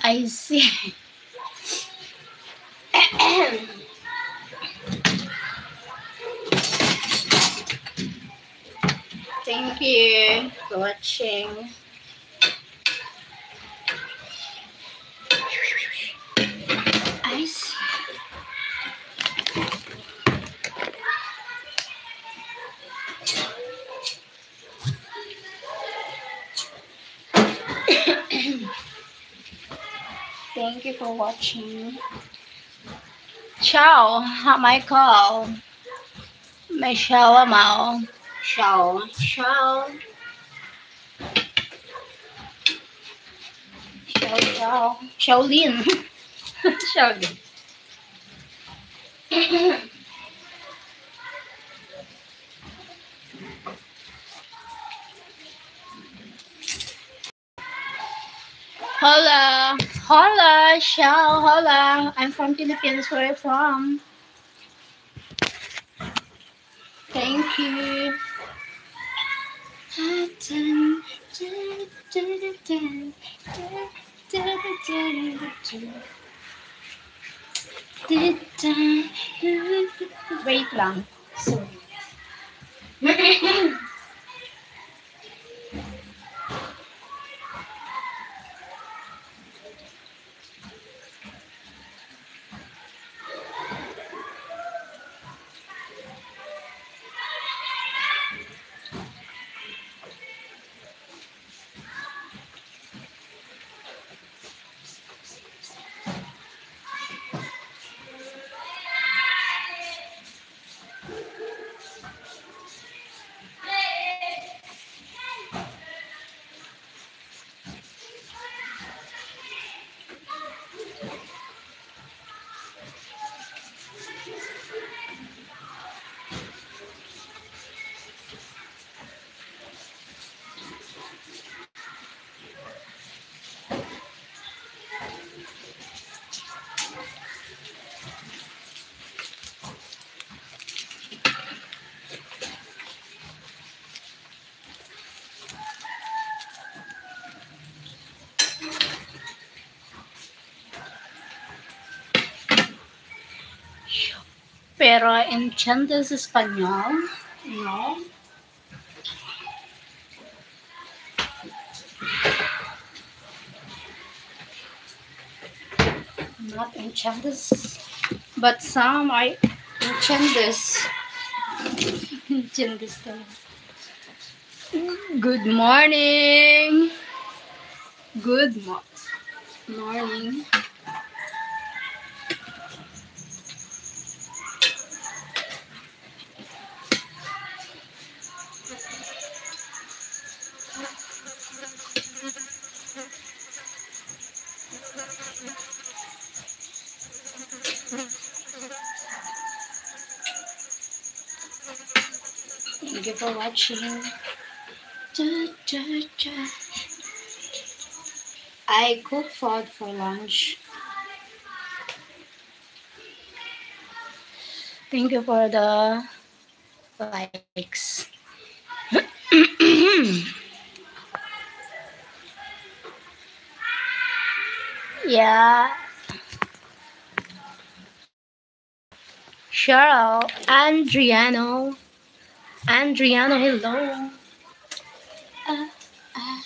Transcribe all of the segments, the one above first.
I see. Thank you for watching. I see. Thank you for watching. Ciao, Michael. Michelle Mao. Ciao. Ciao. Ciao, ciao. Shaolin. Shaolin. Hola. Hola, Shao. Hola. I'm from Philippines. Where are you from? Thank you. Wait lang. Sorry. Pero entiendes español? No. Not entiendes, but some I entiendes. Entiendes. Good morning. Good morning. Thank you for watching. I cook food for lunch. Thank you for the likes. Yeah. Cheryl, Andriano, hello. Uh, uh,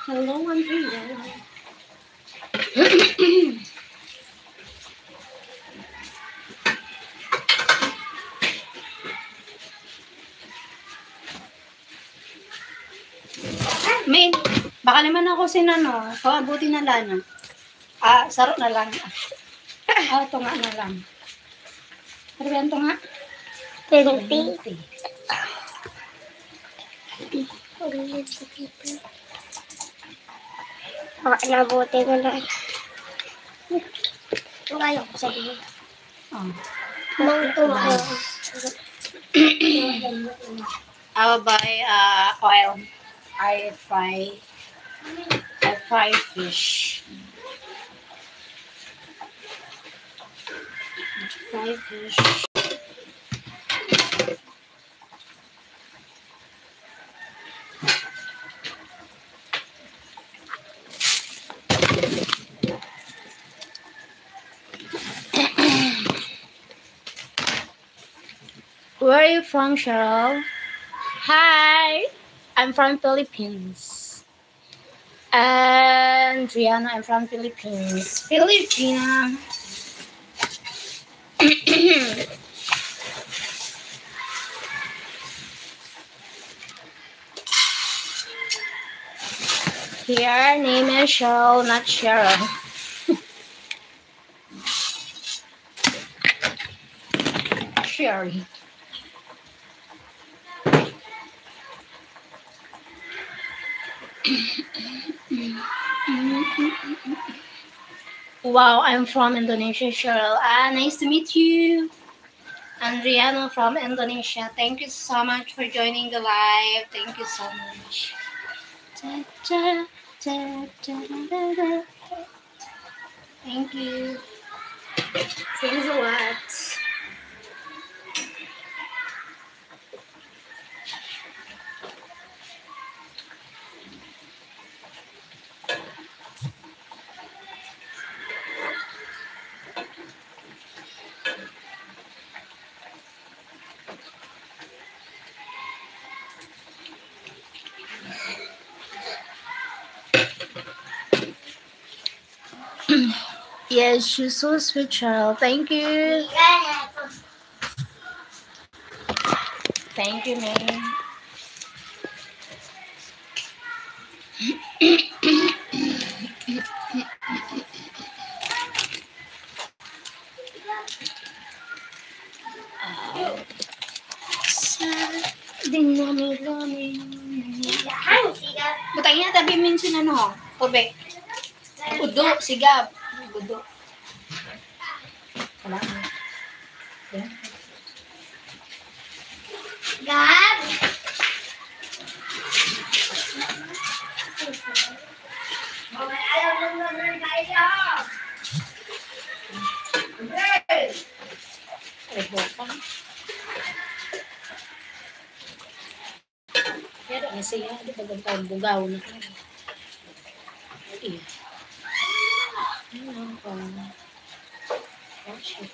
hello, Andriano. May, baka naman ako sinano, paabuti na lang. Saro na lang. Ito nga na lang. Pero yan ito nga. 20. Nabuti ko lang. Ito ayaw ko sabihin. Mang tumayo. I will buy oil. I fry fish. Fry fish. Where are you from, Cheryl? Hi, I'm from Philippines. And Rihanna, I'm from Philippines. Filipina. Here, name is Cheryl, not Cheryl. Sherry. Wow, I'm from Indonesia, Cheryl. Nice to meet you. I'm Rihanna from Indonesia. Thank you so much for joining the live. Thank you so much. Thank you. Thanks a lot. Yes, she's so sweet, Cheryl. Thank you. Thank you, man. Butang niya tabi minsan ano, tubig. Udo, sigab. Udo. Wala. Gab! Ayaw lang naman kayo! Ay, botang. Pero ang siya, di ba gantang bugaw na ka. Iya. Ano ka? Oh, shit.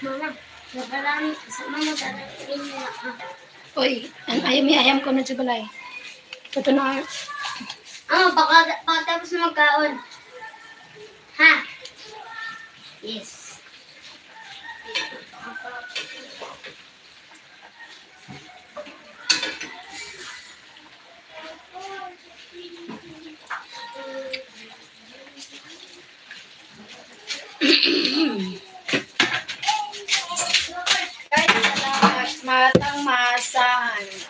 Mama, naparami sa mama darating na ako. Uy, ayam ko na sa balay. Ito na. Pagkatapos magkaon. Ha? Yes.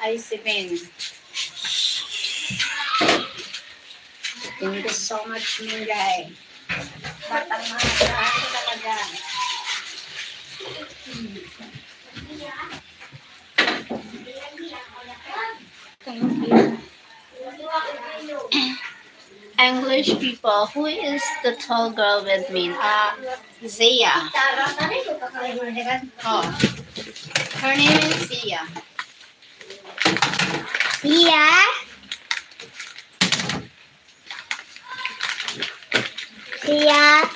ay 7. Thank you so much, Mingay. Batang mahal ko talaga. Thank you. English people, who is the tall girl with me? Zia. Oh. Her name is Zia. Zia? Zia?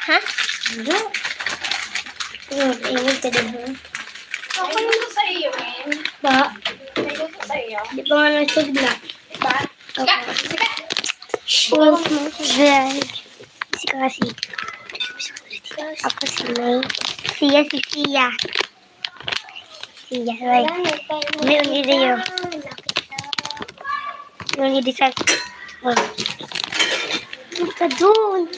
Hah? Ano? Ingat ka din. Ako nito sa iyo, eh. Ba? Nito sa iyo. Di ba nga nasugla? Ba? Sika! Si kasi. Ako si May. Siya si Sia. Sia, right? May unidi yun. Yung unidi sa... Huwag ka dun.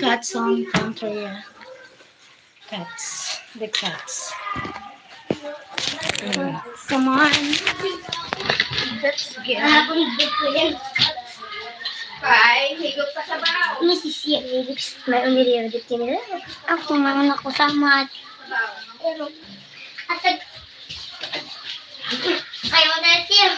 Cat song from Korea. Cats. The cats. Come on. Let's get it. Ay, higop ka sa baw. May si Sia. May unidi yun. Ako naman ako sama. Kayo na siya.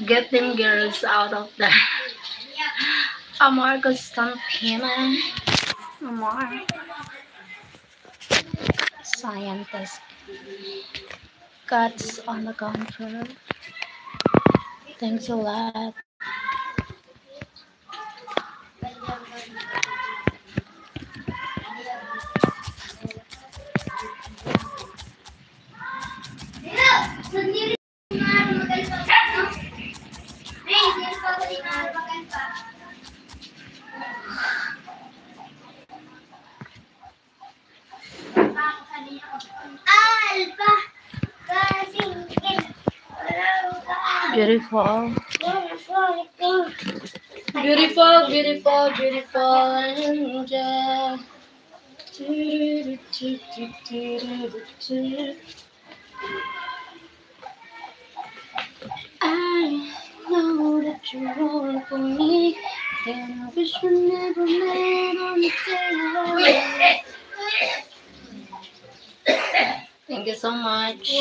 Get them girls out of there. Amar Constantine. Amar. Scientist. Cats on the counter. Thanks a lot. Beautiful. Beautiful, beautiful, beautiful angel. I know that you're all for me, and I wish we never met on the day. Thank you so much.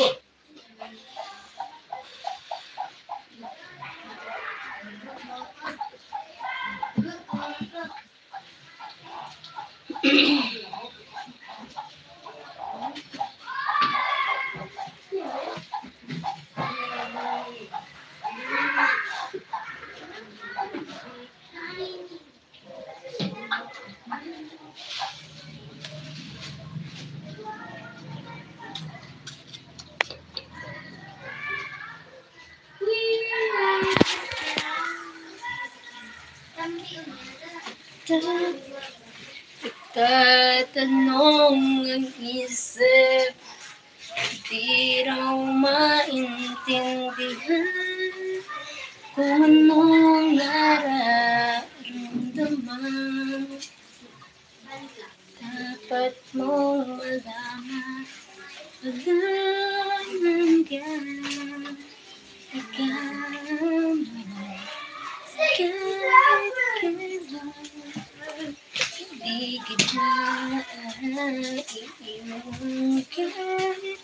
Ikatanong ang isip, di raw maintindihan kung anong nararamdaman. Dapat mong malaman, malaman ka, ikaw kahit kailan. Di kita iiwan kahit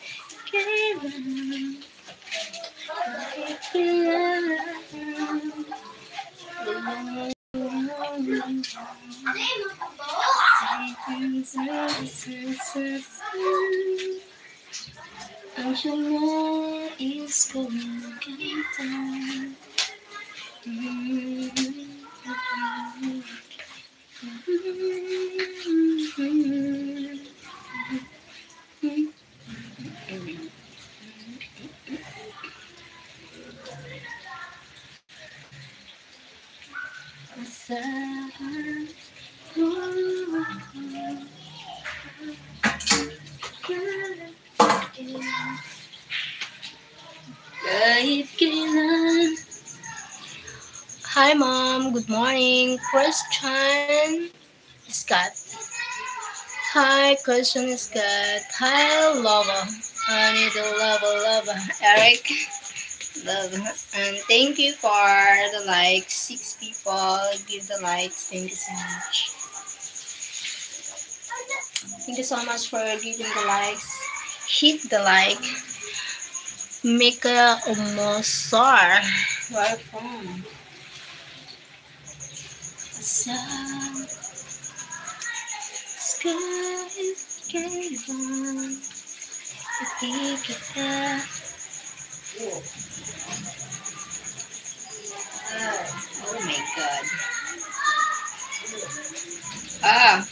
is kumaganda. Kahit kailan. Hi Mom, good morning. Question Scott. Hi, Question Scott. Hi, Lova. I need a lava. Eric. Love. And thank you for the likes. 6 people give the likes. Thank you so much. Thank you so much for giving the likes. Hit the like. Mika Omosar. Where from? Sun, sky, kailan hindi kita. Oh my God. Ah.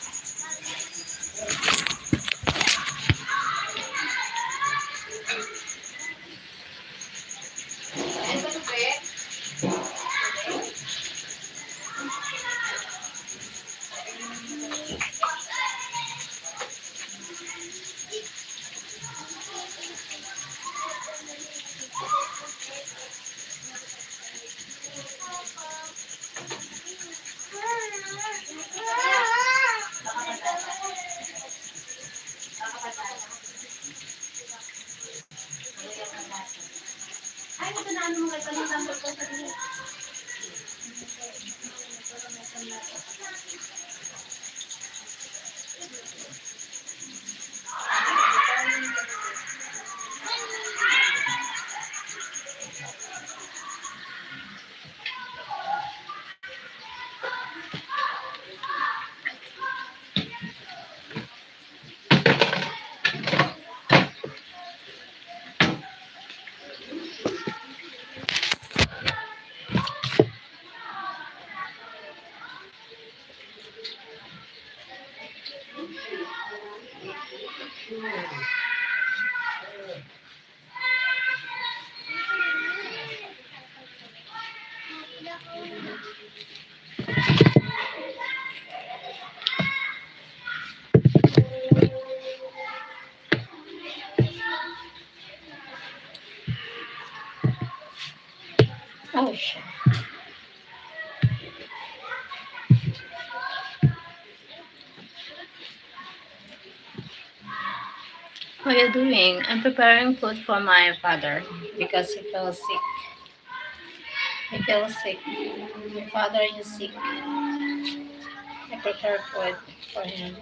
Oh shit. What are you doing? I'm preparing food for my father because he feels sick. He feels sick. My father is sick. I prepare food for him.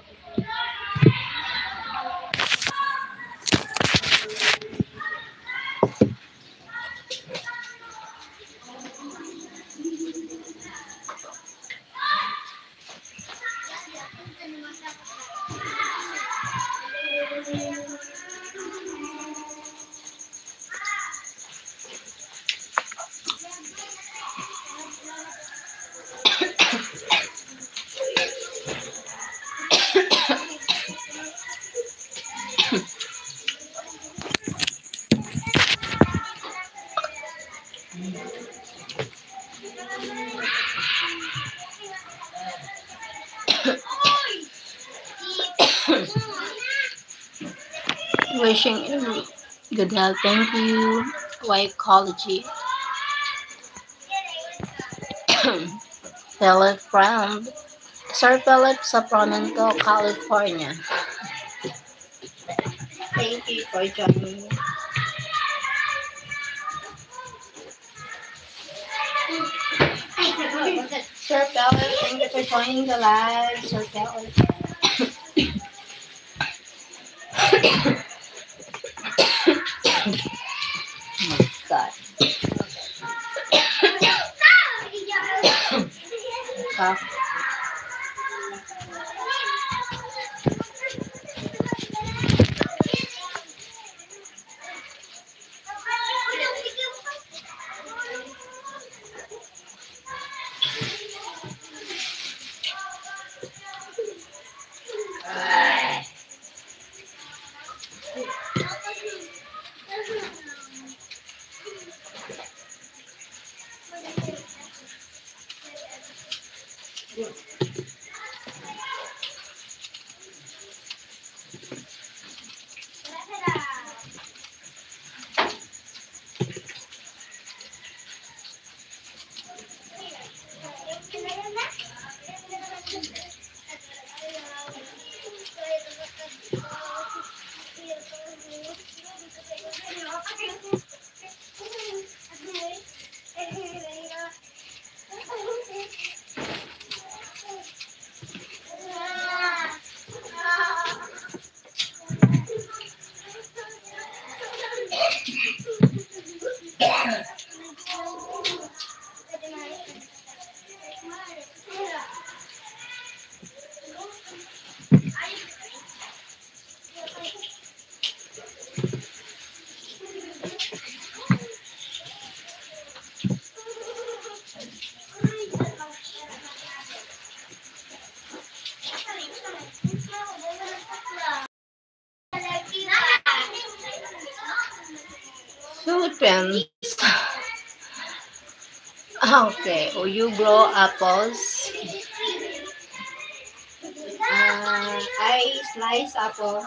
Wishing you good health. Thank you. Ecology. Philip Brown. Sir Philip Sacramento, California. Thank you for joining. Sir Philip, thank you for joining the live. Sir Philip. Oh my God. Cough. Okay. Oh, you grow apples. I slice apple.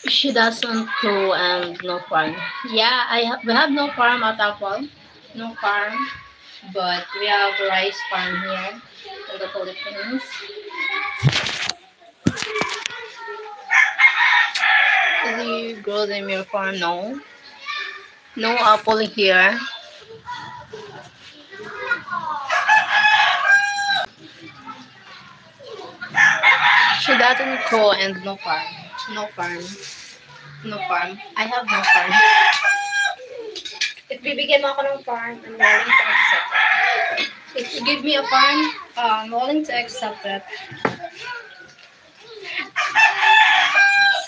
She doesn't grow and no farm. Yeah, we have no farm at Apple. No farm, but we have a rice farm here in the Philippines. Do you grow them your farm? No. No apple here. She doesn't grow and no farm. No farm. No farm. I have no farm. If bibigyan mo ako ng farm, I'm willing to accept it. If you give me a farm, I'm willing to accept it.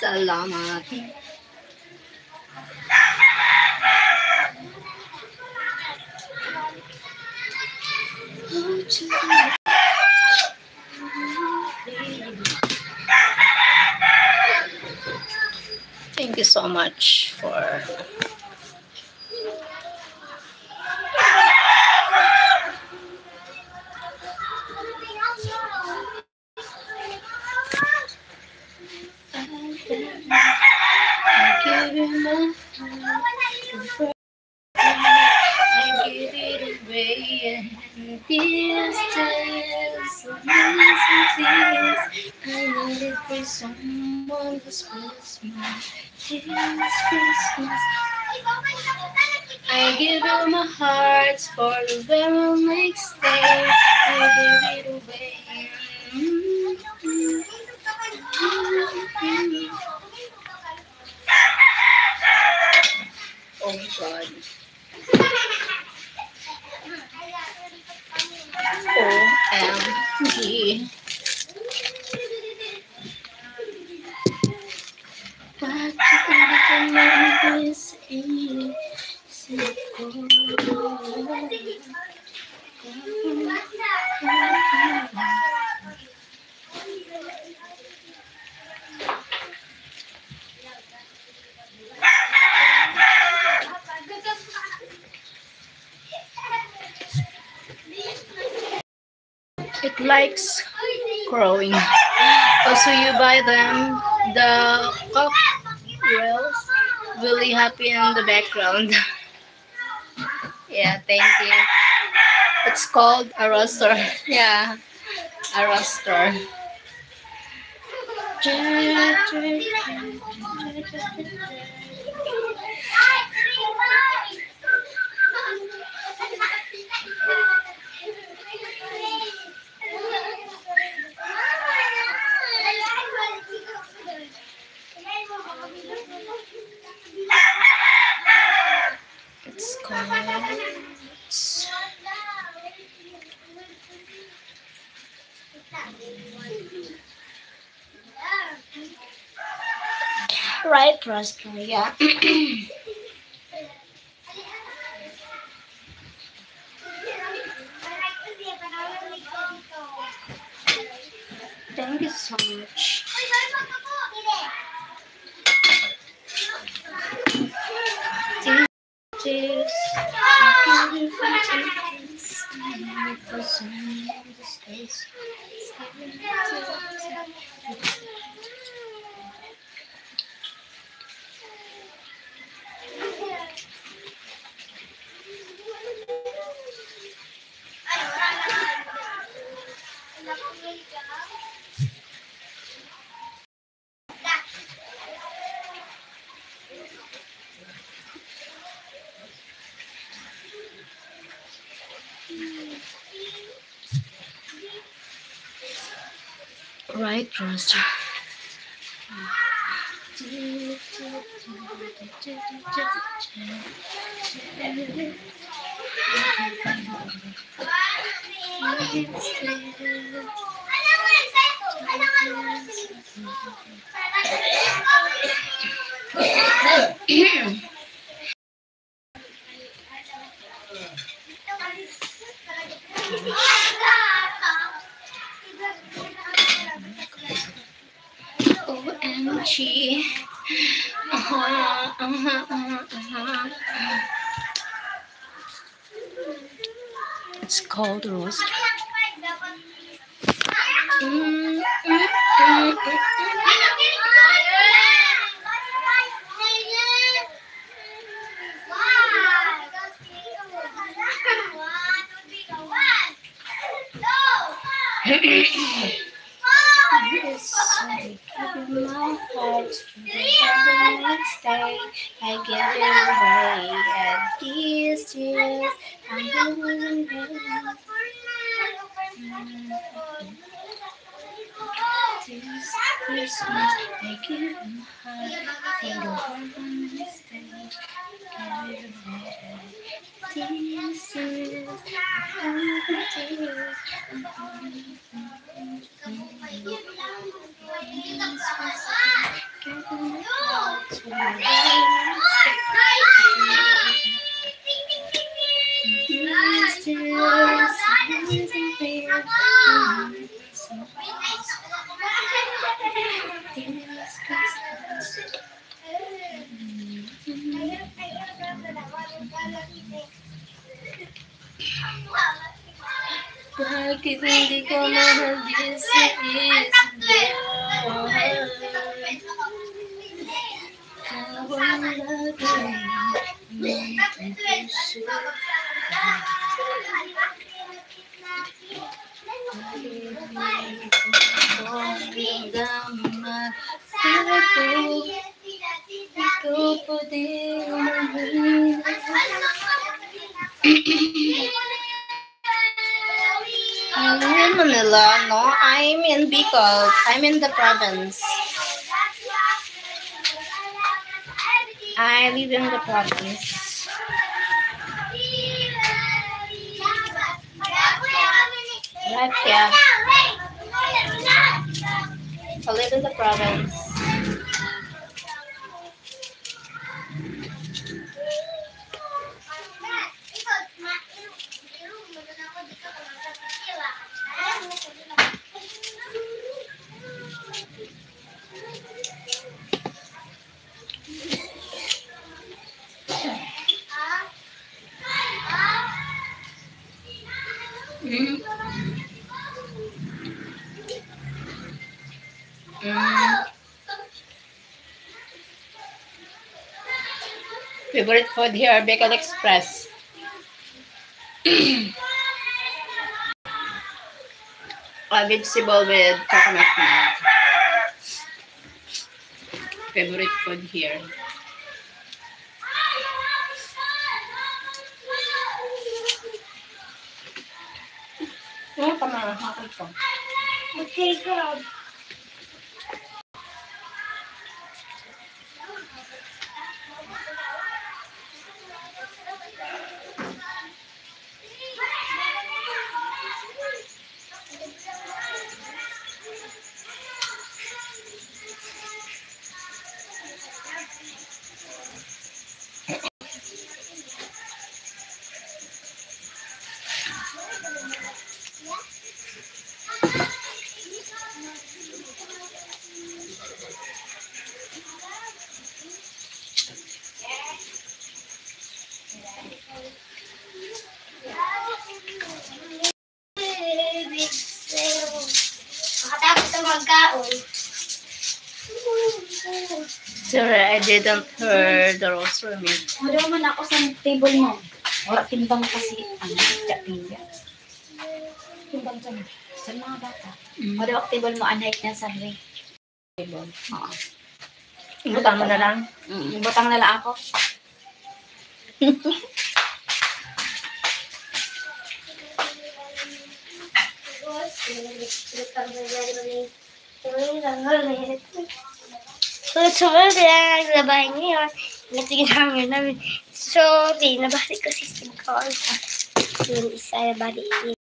Salamat. Thank you so much for someone this Christmas. This Christmas. I give you my heart for the very next day. I give it away. Oh God. OMG. What you is easy. It likes growing. Also, you buy them. The cockerels really happy in the background. Yeah, thank you. It's called a roaster. Yeah, a roaster. It's called right roaster. Yeah. Thank you so much. Right, Rose. OMG. It's called roast. My heart the next day I give it away at these years I'm doing this Christmas I give my heart for the next day give it away these years Bakit hindi ko mahal this is I'm in Manila. No, I'm in Bicol. I'm in the province. I live in the province. Right, yeah. I live in the province. Favorite food here, Bicol Express. Vegetable with coconut milk. Favorite food here. Okay, girl. Sorry, I didn't hear the rosary. Wala man ako sa table mo. Wala timbang kasi ang tiya. Timbang dyan. Sa mga bata. Wala ako table mo anay na sa ring. Table. Oo. Butang mo na lang. Butang na lang ako. Susunod na naglabay ngayon. Natigil namin. So, nabalik ko si Steve Carl. Yung isa nabalik yung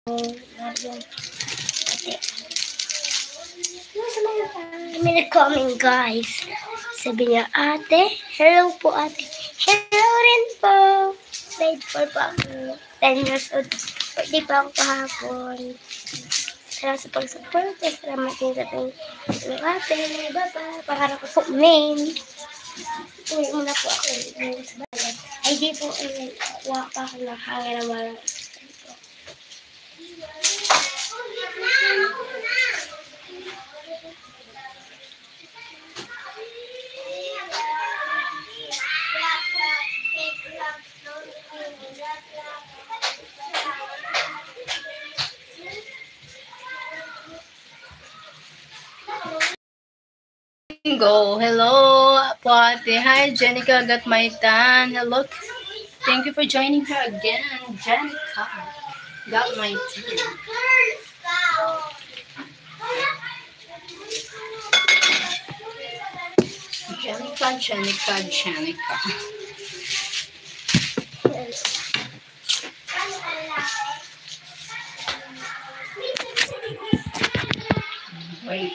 may nag-comment guys. Sabi niya, ate, hello po ate. Hello rin po. Grade 4 pa ako. 10 years old. Birthday pa ako kahapon. Salamat sa pag-support. Salamat din sa ating ate. Bye-bye. Pangarap ko po main. Uy, una po ako. Ay, di po. Wala pa ako ng hangin na wala. Go. Hello, Pate. Hi, Jenica. Got my tan. Hello. Thank you for joining her again, Jenica. Got my tan. Jenica. Wait.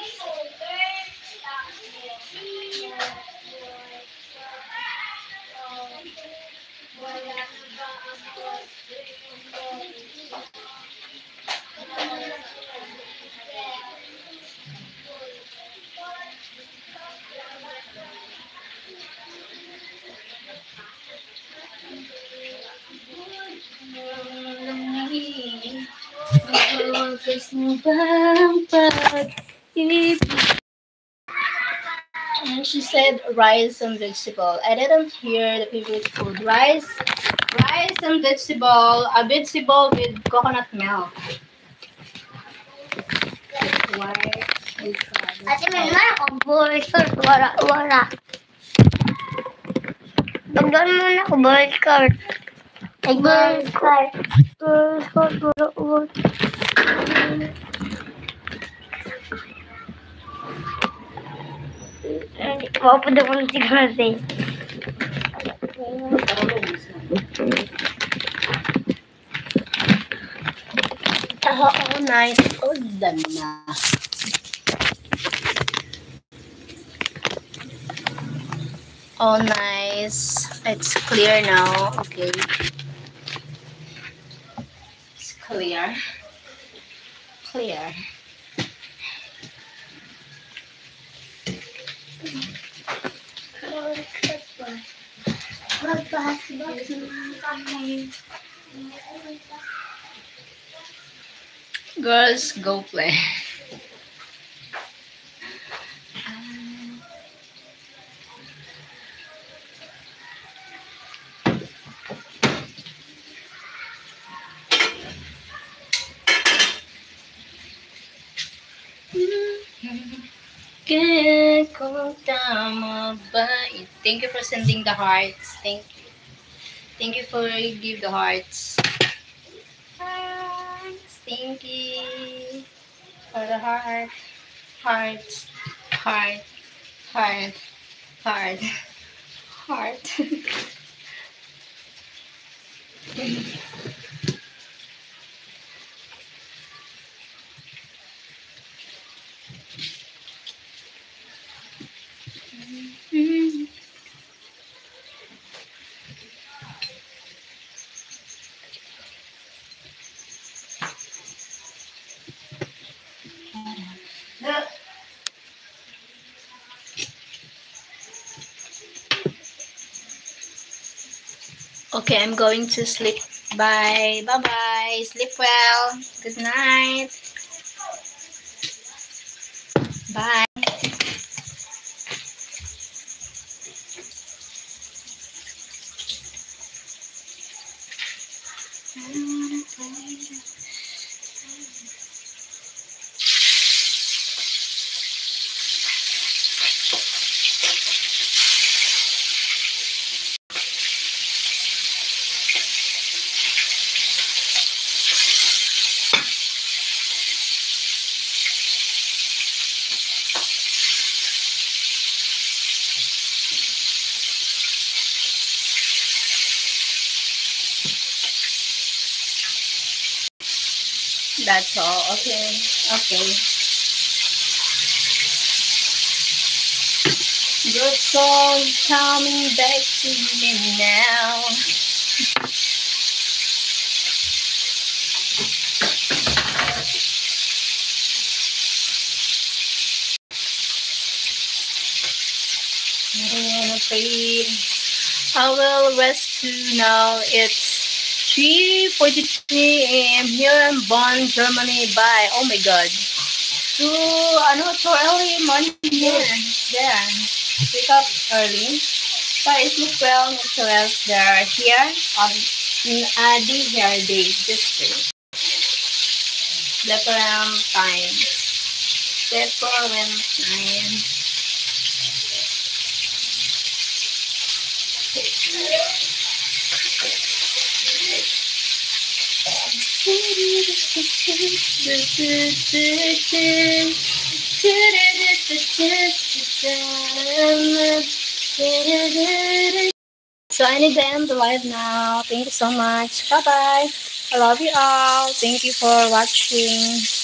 And she said rice and vegetable. I didn't hear the favorite food. Rice and vegetable. A vegetable with coconut milk. Ate, may naman akong burger. Wala. Pagdoon muna ako burger. Burger. Mau pa daw ng sigurate. Oh, nice. Oh, dana. Oh, nice. It's clear now. Okay. It's clear. Girls, go play. Kung tama ba? Thank you for sending the hearts. Thank you. Thank you for give the hearts. Thank you for the heart. Okay, I'm going to sleep. Bye. Bye-bye. Sleep well. Good night. Bye. That's all. Okay. Okay. Good song coming back to me now. I'm afraid I will rest too now. It's 3:43 a.m. here in Bonn, Germany. Bye. Oh my God. So early morning here. Yeah. Wake up early. But it looks well as they're here on Adi here day district. Different time. Different time. So I need to end the live now. Thank you so much. Bye bye. I love you all. Thank you for watching.